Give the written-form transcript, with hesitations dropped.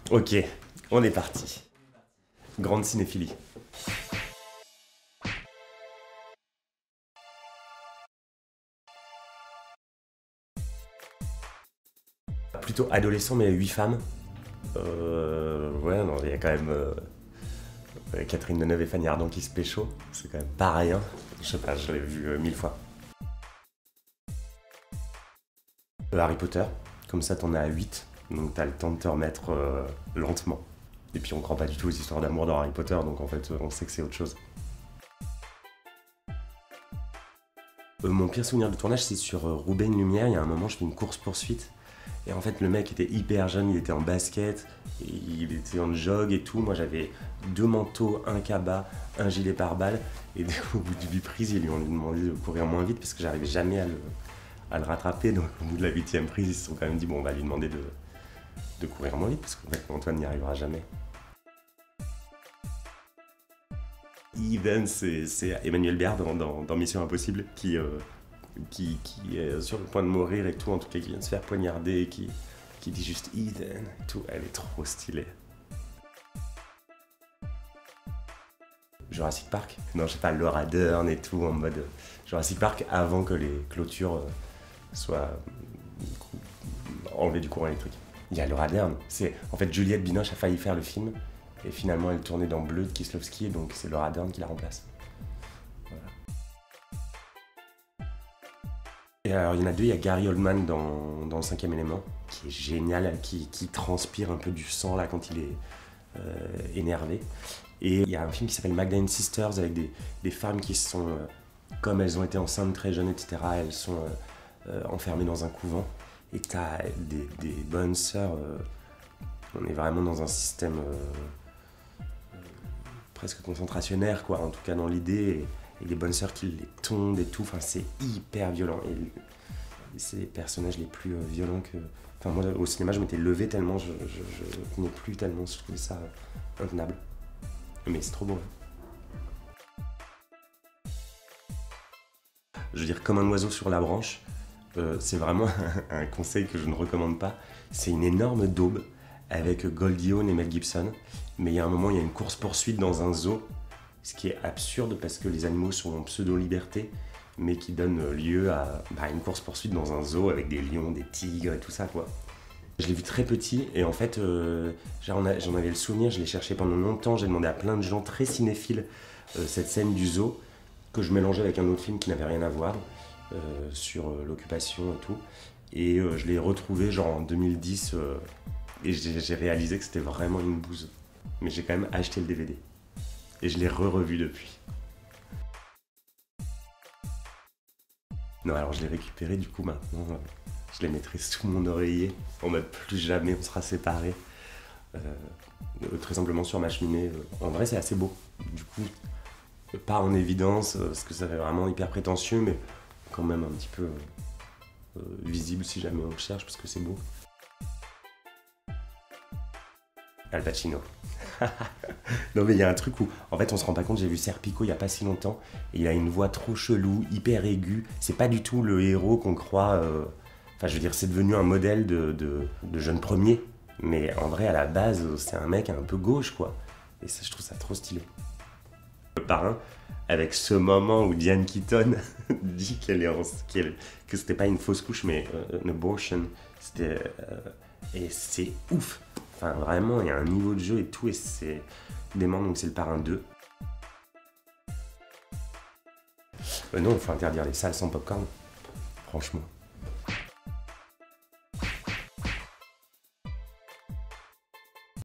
Ok, on est parti. Grande cinéphilie. Plutôt adolescent, mais 8 femmes. Ouais, non, il y a quand même Catherine Deneuve et Fanny Ardant qui se pécho. C'est quand même pas rien. Je sais pas, je l'ai vu 1000 fois. Harry Potter, comme ça t'en as à 8, donc t'as le temps de te remettre lentement. Et puis on croit pas du tout aux histoires d'amour dans Harry Potter, donc en fait on sait que c'est autre chose. Mon pire souvenir de tournage, c'est sur Roubaix une Lumière. Il y a un moment, je fais une course-poursuite. Et en fait, le mec était hyper jeune, il était en basket, il était en jog et tout. Moi, j'avais 2 manteaux, un cabas, un gilet pare-balles. Et au bout de 8 prises, ils lui ont demandé de courir moins vite parce que j'arrivais jamais à le rattraper. Donc, au bout de la 8e prise, ils se sont quand même dit bon, on va lui demander de courir moins vite parce qu'en fait, Antoine n'y arrivera jamais. Ethan, c'est Emmanuel Béard dans Mission Impossible qui est sur le point de mourir et tout, en tout cas qui vient de se faire poignarder et qui dit juste Ethan et tout. Elle est trop stylée. Jurassic Park? Non, je sais pas, Laura Dern et tout, en mode Jurassic Park avant que les clôtures soient enlevées du courant électrique. Il y a Laura Dern. En fait, Juliette Binoche a failli faire le film et finalement elle tournait dans Bleu de Kieslowski et donc c'est Laura Dern qui la remplace. Voilà. Et alors il y en a 2, il y a Gary Oldman dans Le 5e élément, qui est génial, qui transpire un peu du sang là quand il est énervé. Et il y a un film qui s'appelle Magdalene Sisters avec des femmes qui sont, comme elles ont été enceintes très jeunes, etc., elles sont enfermées dans un couvent. Et t'as des bonnes sœurs, on est vraiment dans un système presque concentrationnaire, quoi, en tout cas dans l'idée. Et des bonnes sœurs qui les tondent et tout, enfin c'est hyper violent. Et c'est les personnages les plus violents que... Enfin moi au cinéma je m'étais levé tellement, je tenais plus tellement, je trouvais ça intenable. Mais c'est trop beau. Je veux dire, comme un oiseau sur la branche, c'est vraiment un conseil que je ne recommande pas. C'est une énorme daube avec Goldie Hawn et Mel Gibson. Mais il y a un moment, il y a une course-poursuite dans un zoo, ce qui est absurde parce que les animaux sont en pseudo-liberté, mais qui donne lieu à une course-poursuite dans un zoo avec des lions, des tigres et tout ça, quoi. Je l'ai vu très petit et en fait, j'en avais le souvenir, je l'ai cherché pendant longtemps, j'ai demandé à plein de gens très cinéphiles cette scène du zoo que je mélangeais avec un autre film qui n'avait rien à voir sur l'occupation et tout. Et je l'ai retrouvé genre en 2010 et j'ai réalisé que c'était vraiment une bouse. Mais j'ai quand même acheté le DVD et je l'ai revu depuis. Non, alors je l'ai récupéré du coup maintenant. Je les mettrai sous mon oreiller, en mode plus jamais on sera séparés. Très simplement sur ma cheminée. En vrai, c'est assez beau. Du coup, pas en évidence, parce que ça fait vraiment hyper prétentieux, mais quand même un petit peu visible si jamais on le cherche, parce que c'est beau. Al Pacino. Non mais il y a un truc où, en fait on se rend pas compte, j'ai vu Serpico il y a pas si longtemps, et il a une voix trop chelou, hyper aiguë, c'est pas du tout le héros qu'on croit, enfin je veux dire c'est devenu un modèle de jeune premier, mais en vrai à la base c'est un mec un peu gauche quoi, et ça je trouve ça trop stylé. Le parrain, avec ce moment où Diane Keaton dit que c'était pas une fausse couche mais une abortion, et c'est ouf. Enfin, vraiment, il y a un niveau de jeu et tout, et c'est dément, donc c'est le parrain 2. Non, il faut interdire les salles sans popcorn, franchement.